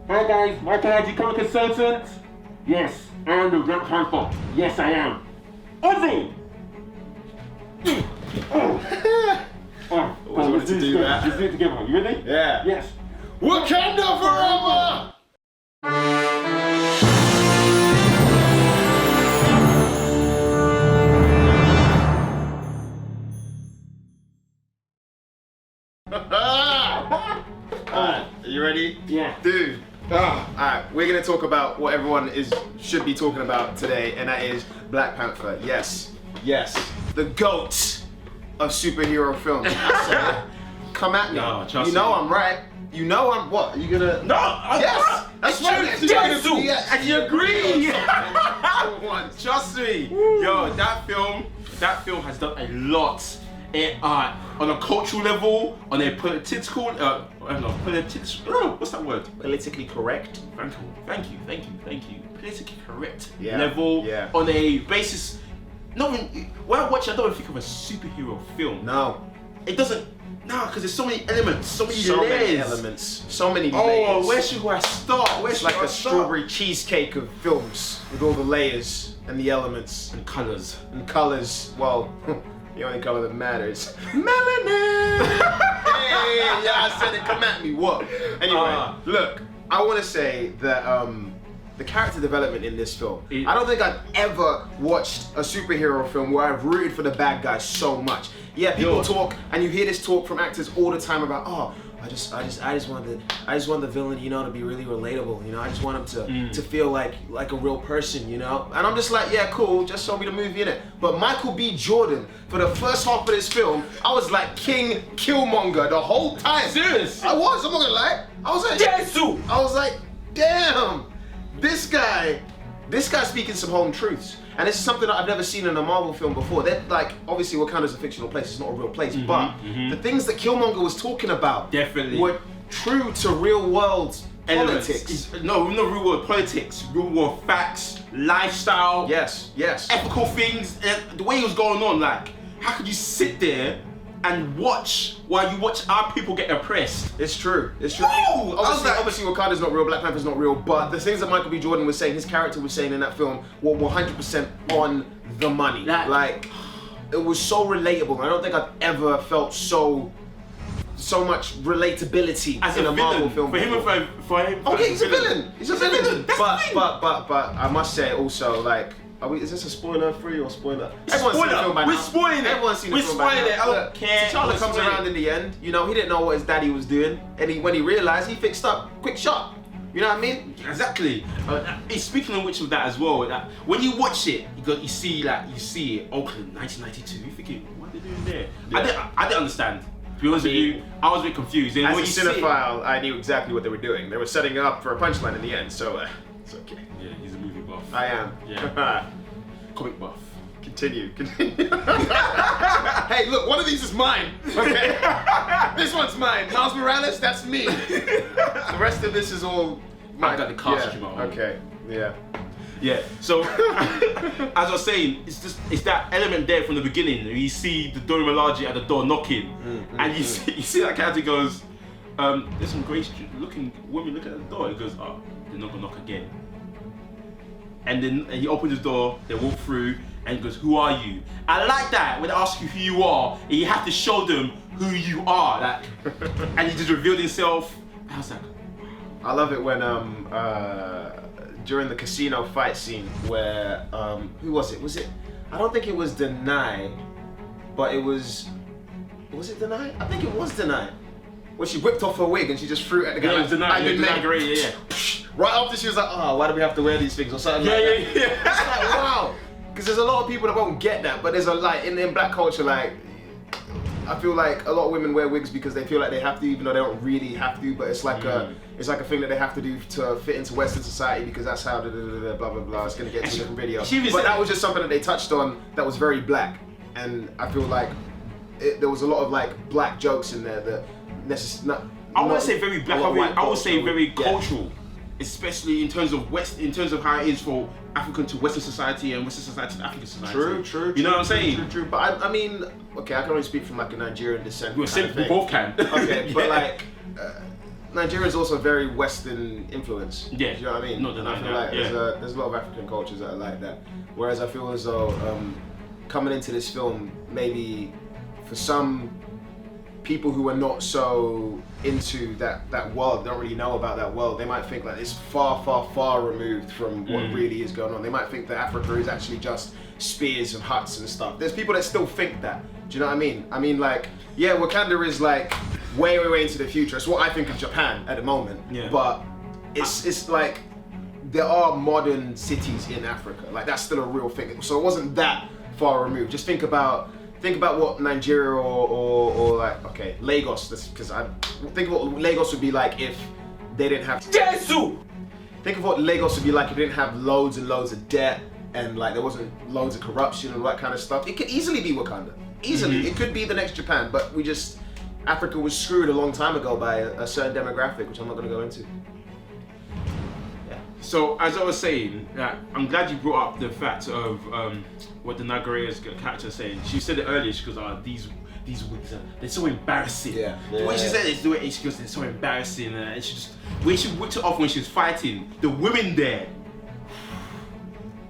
Hi guys, Michael Ajih, comic consultant. Yes, I am the Black Panther. Yes, I am. Osy! Always wanted to do that. Let's do it together. You ready? Yeah. Yes. Wakanda forever! Alright, are you ready? Yeah. Dude. Alright, we're gonna talk about what everyone should be talking about today, and that is Black Panther. Yes. Yes. The GOAT of superhero films. I said it. Come at me. No, you know I'm right. You know I'm what? Are you gonna No, I'm yes! not. That's It's what true. it's Yes, yes. and you agree. Come on, trust me. Yo, that film has done a lot. On a cultural level, on a political, what's that word? Politically correct. Thank you. Politically correct Yeah, level. yeah. On a basis, when I watch it, I don't think of a superhero film. No. It doesn't. No, because there's so many elements, so many So layers. many elements. So many Oh, layers. where should I start? It's like a strawberry cheesecake of films with all the layers and the elements And colours. and colors. Well, the only color that matters. Melanin! Hey, yeah, I said it. Come at me. What? Anyway, look, I want to say that the character development in this film, I don't think I've ever watched a superhero film where I've rooted for the bad guys so much. Yeah, people talk, and you hear this talk from actors all the time about, oh, I just want the villain, you know, to be really relatable. You know, I just want him to feel like a real person, you know. And I'm just like, yeah, cool. Just show me the movie in it. But Michael B. Jordan, for the first half of this film, I was like King Killmonger the whole time. Serious? I was. I'm not gonna lie. I was like, I was like, damn, this guy speaking some home truths. And this is something that I've never seen in a Marvel film before. They're like, obviously Wakanda's a fictional place, it's not a real place, but the things that Killmonger was talking about Definitely were true to real world politics. No, not real world politics, real world facts, lifestyle. Yes, yes. Ethical things. The way it was going on, like, how could you sit there and watch while you watch our people get oppressed? It's true. It's true. Woo! Obviously, Wakanda's not real, Black Panther's not real, but the things that Michael B. Jordan was saying, his character was saying in that film, were 100% on the money. Like, it was so relatable. I don't think I've ever felt so much relatability As in a a Marvel villain, film. for him. Oh yeah, he's a villain. He's a villain. That's But the thing. but I must say also, like, is this a spoiler free or spoiler? Everyone's seen the film by now. We're spoiling it. Everyone's seen the We're film by spoiling now. it. I don't Look, care. T'Challa We're comes spoiling around it. in the end. You know, he didn't know what his daddy was doing, and when he realized, he fixed up. Quick shot. You know what I mean? Exactly. Speaking of which of that as well, when you watch it, you see it, Oakland, 1992. You're thinking, what are they doing there? Yeah. I didn't understand. To be honest with you, I was a bit confused. And As when a you see it- cinephile, I knew exactly what they were doing. They were setting it up for a punchline in the end, so it's okay. Yeah, he's a movie buff. I am. Yeah. Comic buff. Continue. Hey, look, one of these is mine. Okay, this one's mine. Miles Morales, that's me. The rest of this is all mine. I got the costume on. Okay. Yeah. Yeah. So, as I was saying, it's that element there from the beginning. You see the Dora Milaje at the door knocking, and you see that character goes, "There's some great-looking women looking at the door." He goes, "Oh, they're not gonna knock again." And then he opens the door. They walk through. And he goes, "Who are you?" I like that when they ask you who you are, and you have to show them who you are. Like, and he just revealed himself. I was like, I love it when during the casino fight scene where who was it? Was it? I don't think it was Denai, but it was. Was it Denai? I think it was Denai. When she whipped off her wig and she just threw it at the guy. Yeah, it was Denai. Yeah. Right after she was like, oh, why do we have to wear these things or something Yeah, like that. yeah. It's like, wow. Because there's a lot of people that won't get that, but there's a like in black culture, like I feel like a lot of women wear wigs because they feel like they have to, even though they don't really have to. But it's like a thing that they have to do to fit into Western society because that's how blah blah blah. It's gonna get to a different video. But that was just something that they touched on that was very black, and I feel like there was a lot of like black jokes in there that I wouldn't say very black. I would say very cultural. Yeah. Especially in terms of how it is for African to Western society and Western society to African society. True. You know what I'm saying? True. But I mean, okay, I can only speak from like a Nigerian descent. We both can. Okay, but like, Nigeria is also very Western influence. Yeah. Do you know what I mean? Not denying I feel like that, there's a lot of African cultures that are like that. Whereas I feel as though coming into this film, maybe for some people who are not so into that world, don't really know about that world, they might think like it's far removed from what really is going on. They might think that Africa is actually just spears and huts and stuff. There's people that still think that. Do you know what I mean? I mean, like, yeah, Wakanda is like way into the future. It's what I think of Japan at the moment. Yeah. But it's like there are modern cities in Africa. Like that's still a real thing. So it wasn't that far removed. Just think about what Nigeria or like, okay, Lagos, because I think of what Lagos would be like if they didn't have Jesus! Think of what Lagos would be like if they didn't have loads and loads of debt and like there wasn't loads of corruption and all that kind of stuff. It could easily be Wakanda. Easily. It could be the next Japan, but Africa was screwed a long time ago by a certain demographic, which I'm not going to go into. So as I was saying, I'm glad you brought up the fact of what the Nagarea's character is saying. She said it earlier. She goes, these wigs they're so embarrassing." Yeah. The way she said it, the way she goes, "They're so embarrassing," and she just when she whipped it off when she was fighting the women there.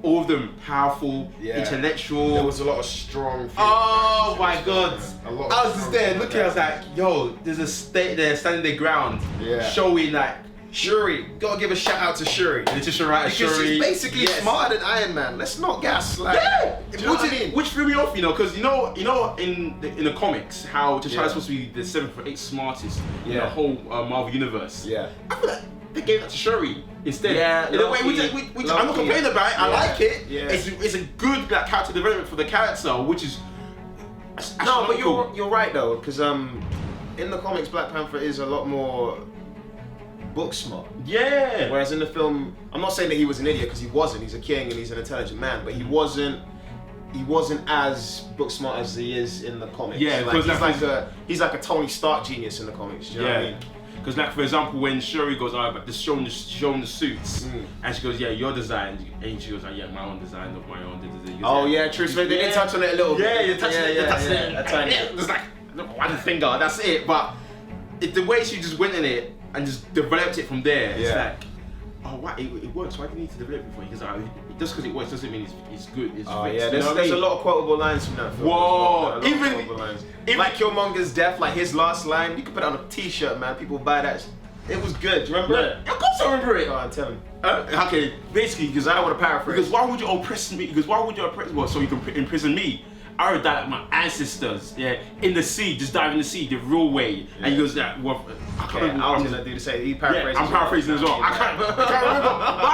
All of them powerful, intellectual. There was a lot of strong. Oh my God! A lot I was just there looking. I was like, "Yo, there's a state there standing their ground, showing like." Shuri, gotta give a shout out to Shuri. Letitia Wright, because Shuri. she's basically smarter than Iron Man. Let's not gas. Like, which threw me off, because you know in the comics how T'Challa's supposed to be the 7th or 8th smartest in the whole Marvel universe. Yeah. I feel like they gave that to Shuri instead. Yeah. In a way, which I'm not complaining about it. I like it. Yeah. It's a good character development for the character, which is. No, but you're right though, because in the comics Black Panther is a lot more book smart. Yeah. Whereas in the film, I'm not saying that he was an idiot because he wasn't. He's a king and he's an intelligent man, but he wasn't as book smart as he is in the comics. Yeah, like, he's like a Tony Stark genius in the comics. Do you know what I mean? Because like for example, when Shuri goes, but just showing the suits, and she goes, "Yeah, your design," and she goes, like, "Yeah, my own design of my own." Oh yeah, true. So they did touch on it a little bit. Yeah, you touch it. It's like one finger. That's it. But the way she just went in it and just developed it from there, it's like, oh, why it works? Why do you need to develop it for you? Because just because it works doesn't mean it's good. It's there's a lot of quotable lines from that film. Whoa! Even like Killmonger's death, like his last line, you could put it on a T-shirt, man. People buy that. It was good. Do you remember it? Of course I remember it. Go on, tell me. Okay, basically, because I don't want to paraphrase. Because why would you oppress me? Because why would you oppress? Well, so you can imprison me. I would die like my ancestors, in the sea, just dive in the sea the real way. And he goes, I was gonna do the same. He paraphrased. I'm paraphrasing as well. I can't remember. But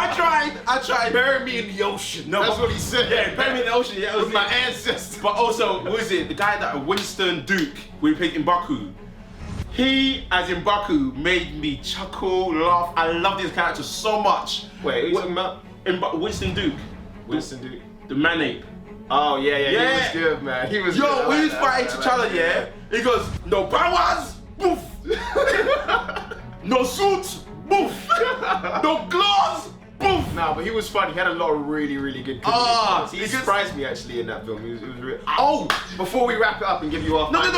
I tried. Bury me in the ocean. No, that's what he said. Yeah, bury me in the ocean. Yeah, with my ancestors. But also, what is it? The guy that Winston Duke, when he played in M'Baku. He, as in M'Baku, made me chuckle, laugh. I love this character so much. Wait, who are you talking about? Winston Duke. Winston Duke. The man-ape. Oh yeah, he was good, man. He was. Yo, when he's fighting T'Challa, he goes, "No powers, boof. No suits, boof. No claws, boof." Nah, but he was funny. He had a lot of really good. He surprised me actually in that film. He was real. Oh, before we wrap it up and give you off. No. We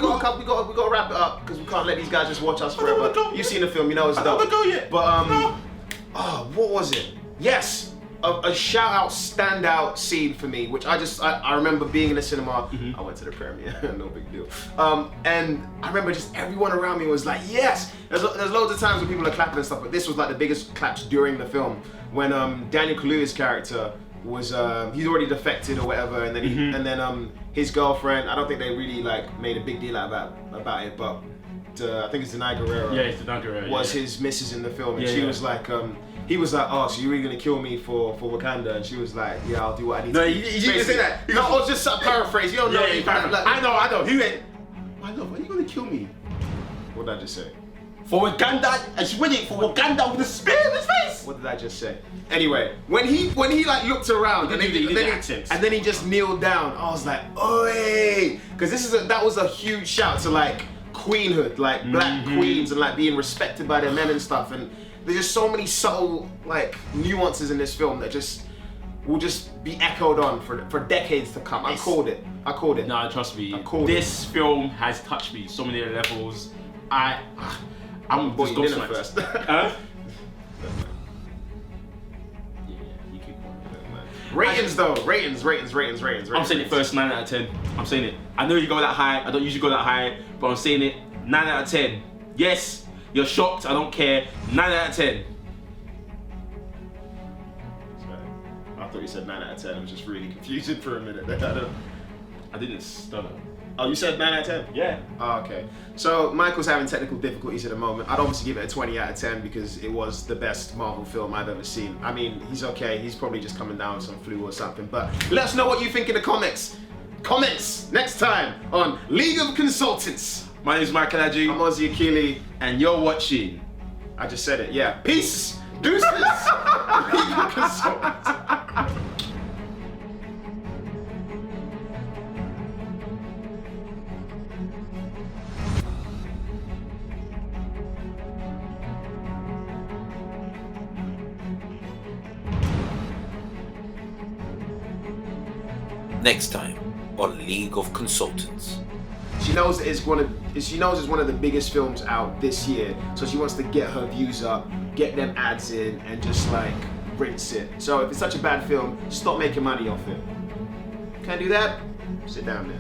got to wrap it up because we can't let these guys just watch us forever. You've seen the film, you know it's dope. Go yet. But what was it? Yes. A shout out, standout scene for me, which I remember being in the cinema. I went to the premiere, no big deal. And I remember just everyone around me was like, yes! There's loads of times when people are clapping and stuff, but this was like the biggest claps during the film when Daniel Kaluuya's character was he's already defected or whatever, and then his girlfriend, I don't think they really like made a big deal about it, but I think it's Denai Guerrero. Yeah, it's Denai Guerrero. Was his missus in the film, and she was like. He was like, "Oh, so you're really gonna kill me for Wakanda?" And she was like, "Yeah, I'll do what I need to do." No, he didn't say that. No, I was just paraphrase. You don't know. I know. He went, "My love, are you gonna kill me?" What did I just say? For Wakanda, and she went in for Wakanda with a spear in his face. What did I just say? Anyway, when he like looked around and then he just kneeled down, I was like, "Oi!" Because that was a huge shout to like queenhood, like black queens and like being respected by their men and stuff. And there's just so many subtle like nuances in this film that will just be echoed on for decades to come. I called it. No, trust me. This film has touched me so many levels. I'm Boy, just you dinner gobsmacked. first. Huh? Yeah, you keep on with it, man. Ratings though, ratings. I'm saying it first, 9 out of 10. I'm saying it. I know you go that high. I don't usually go that high, but I'm saying it. 9 out of 10. Yes, you're shocked. I don't care. 9 out of 10. I thought you said 9 out of 10. I was just really confused for a minute. I didn't stutter. Oh, you said 9 out of 10? Yeah. Oh, okay. So Michael's having technical difficulties at the moment. I'd obviously give it a 20 out of 10 because it was the best Marvel film I've ever seen. I mean, he's okay. He's probably just coming down with some flu or something. But let us know what you think in the comments. Comments next time on League of Consultants. My name is Michael Ajih. I'm Osy Ikhile. And you're watching. I just said it. Yeah. Peace. Deuces. League of Consultants. Next time on League of Consultants. She knows that it's one of the biggest films out this year, so she wants to get her views up, get them ads in, and just like rinse it. So if it's such a bad film, stop making money off it. Can't do that? Sit down there.